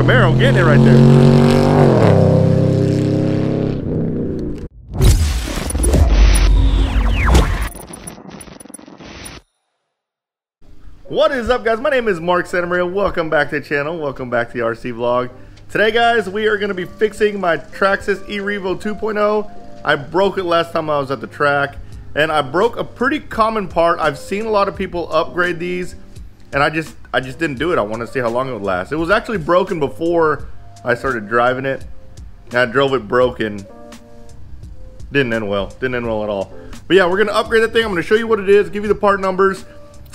Camaro getting it right there. What is up, guys? My name is Mark Santamaria. Welcome back to the channel. Welcome back to the RC vlog. Today, guys, we are going to be fixing my Traxxas ERevo 2.0. I broke it last time I was at the track, and I broke a pretty common part. I've seen a lot of people upgrade these, and I just didn't do it. I wanted to see how long it would last. It was actually broken before I started driving it, and I drove it broken. Didn't end well. Didn't end well at all. But yeah, we're going to upgrade that thing. I'm going to show you what it is, give you the part numbers.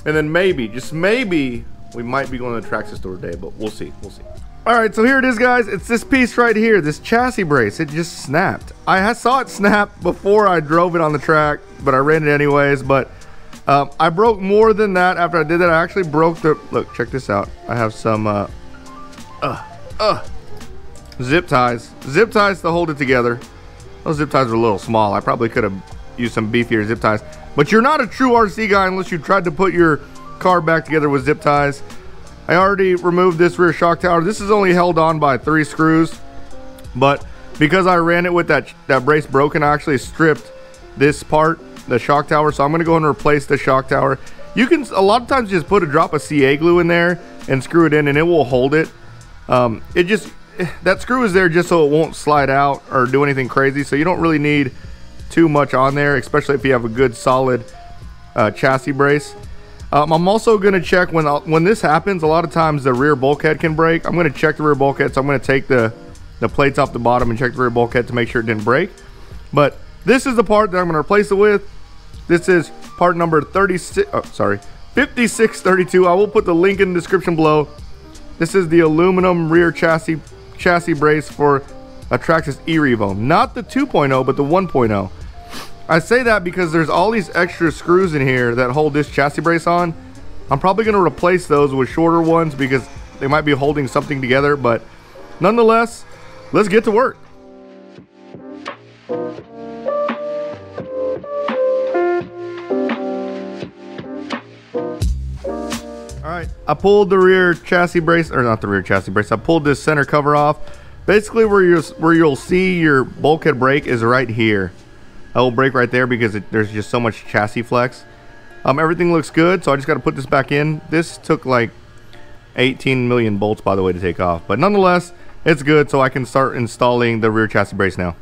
And then maybe, just maybe, we might be going to the Traxxas store today, but we'll see, we'll see. All right, so here it is, guys. It's this piece right here, this chassis brace. It just snapped. I saw it snap before I drove it on the track, but I ran it anyways. But I broke more than that after I did that. I actually broke the, look, check this out. I have some zip ties. Zip ties to hold it together. Those zip ties are a little small. I probably could have used some beefier zip ties. But you're not a true RC guy unless you tried to put your car back together with zip ties. I already removed this rear shock tower. This is only held on by 3 screws. But because I ran it with that brace broken, I actually stripped this part, the shock tower. So I'm going to go and replace the shock tower. You can, a lot of times, just put a drop of CA glue in there and screw it in, and it will hold it. That screw is there just so it won't slide out or do anything crazy. So you don't really need too much on there, especially if you have a good solid chassis brace. I'm also going to check when this happens. A lot of times the rear bulkhead can break. I'm going to check the rear bulkhead, so I'm going to take the plates off the bottom and check the rear bulkhead to make sure it didn't break. But this is the part that I'm going to replace it with. This is part number 5632. I will put the link in the description below. This is the aluminum rear chassis brace for a Traxxas ERevo, not the 2.0 but the 1.0. I say that because there's all these extra screws in here that hold this chassis brace on. I'm probably going to replace those with shorter ones because they might be holding something together, but nonetheless, let's get to work. Alright, I pulled the rear chassis brace, or not the rear chassis brace, I pulled this center cover off. Basically, where you'll see your bulkhead break is right here. It will break right there because there's just so much chassis flex. Everything looks good, so I just got to put this back in. This took like 18 million bolts, by the way, to take off. But nonetheless, it's good, so I can start installing the rear chassis brace now.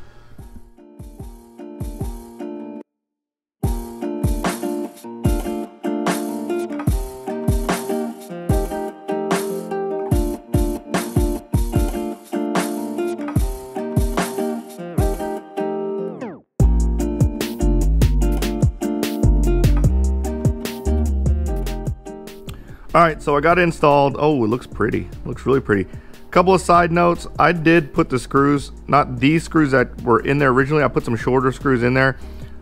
Alright, so I got it installed. Oh, it looks pretty. It looks really pretty. Couple of side notes. I did put the screws, not these screws that were in there originally. I put some shorter screws in there.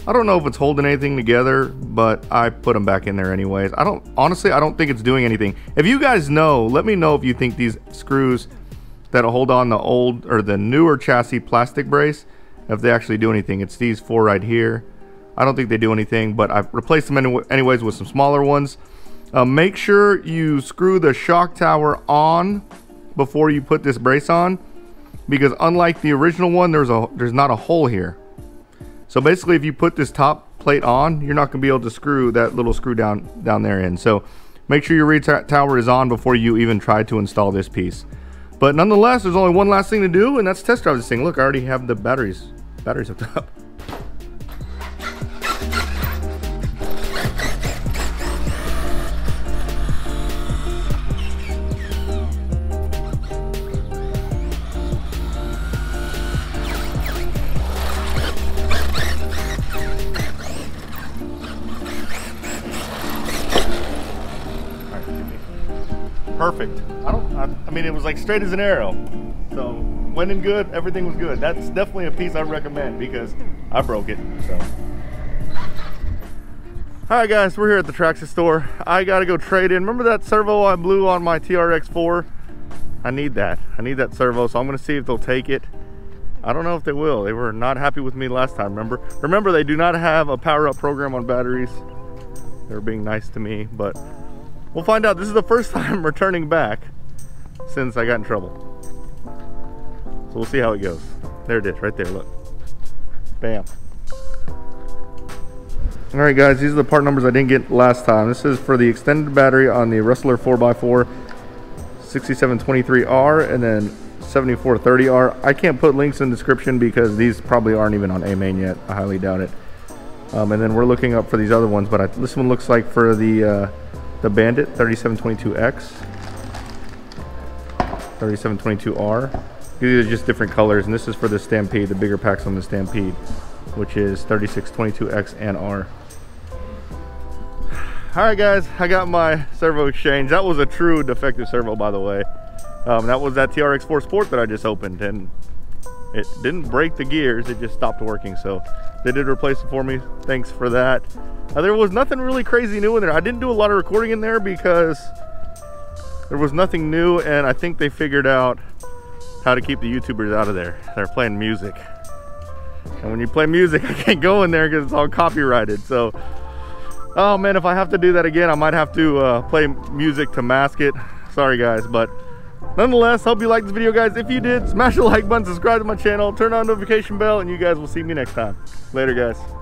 I don't know if it's holding anything together, but I put them back in there anyways. Honestly, I don't think it's doing anything. If you guys know, let me know if you think these screws that'll hold on the old or the newer chassis plastic brace, if they actually do anything. It's these 4 right here. I don't think they do anything, but I've replaced them anyways with some smaller ones. Make sure you screw the shock tower on before you put this brace on, because unlike the original one, there's not a hole here. So basically, if you put this top plate on, you're not going to be able to screw that little screw down there in. So make sure your rear tower is on before you even try to install this piece. But nonetheless, there's only one last thing to do, and that's test drive this thing. Look, I already have the batteries hooked up. Perfect. I mean, it was like straight as an arrow. So went in good, everything was good. That's definitely a piece I recommend because I broke it. So alright guys, we're here at the Traxxas store. I gotta go trade in. Remember that servo I blew on my TRX4? I need that servo, so I'm gonna see if they'll take it. I don't know if they will. They were not happy with me last time, remember they do not have a power up program on batteries. They were being nice to me, but we'll find out. This is the first time returning back since I got in trouble. So we'll see how it goes. There it is, right there, look. Bam. All right, guys, these are the part numbers I didn't get last time. This is for the extended battery on the Rustler 4x4 6723R and then 7430R. I can't put links in the description because these probably aren't even on A-Main yet. I highly doubt it. And then we're looking up for these other ones, but this one looks like for the Bandit 3722X, 3722R. These are just different colors, and this is for the Stampede, the bigger packs on the Stampede, which is 3622X and R. All right, guys, I got my Servo Exchange. That was a true defective servo, by the way. That was that TRX4 Sport that I just opened, and it didn't break the gears, it just stopped working. So they did replace it for me. Thanks for that. There was nothing really crazy new in there. I didn't do a lot of recording in there because there was nothing new, and I think they figured out how to keep the YouTubers out of there. They're playing music. And when you play music, I can't go in there because it's all copyrighted. So, oh man, if I have to do that again, I might have to play music to mask it. Sorry guys, but nonetheless, hope you liked this video, guys. If you did, smash the like button, subscribe to my channel, turn on the notification bell, and you guys will see me next time. Later, guys.